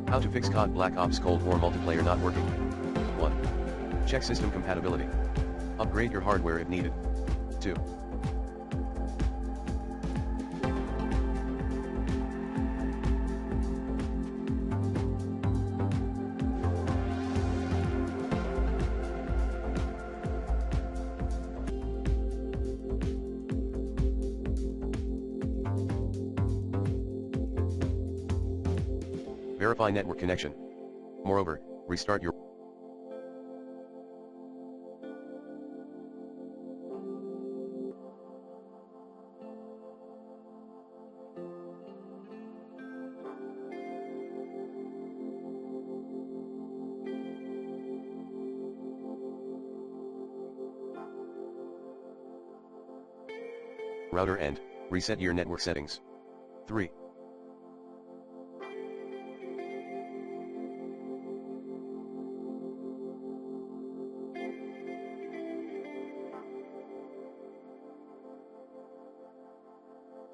How to fix COD Black Ops Cold War multiplayer not working. 1. Check system compatibility. Upgrade your hardware if needed. 2. Verify network connection. Moreover, restart your router and reset your network settings. 3.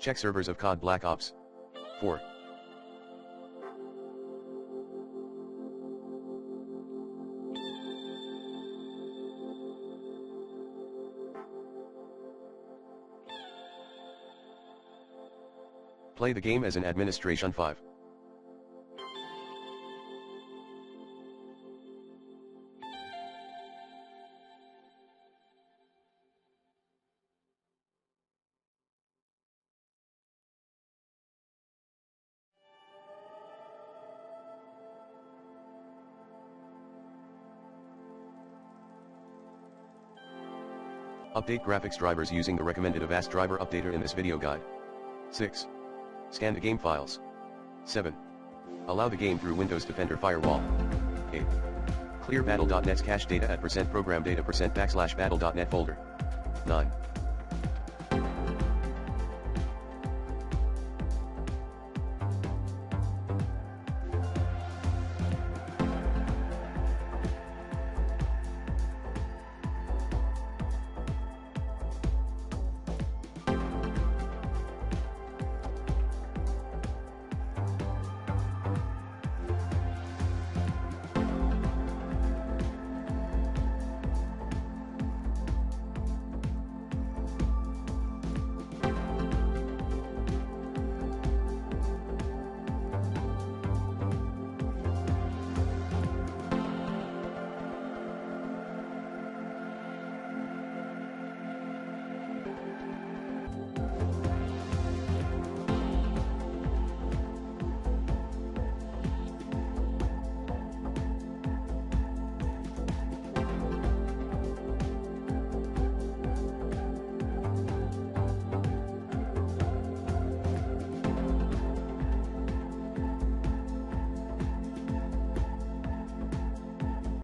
Check servers of COD Black Ops. 4. Play the game as an administration. 5. Update graphics drivers using the recommended Avast driver updater in this video guide. 6. Scan the game files. 7. Allow the game through Windows Defender Firewall. 8. Clear battle.net's cache data at %program data %\battle.net folder. 9.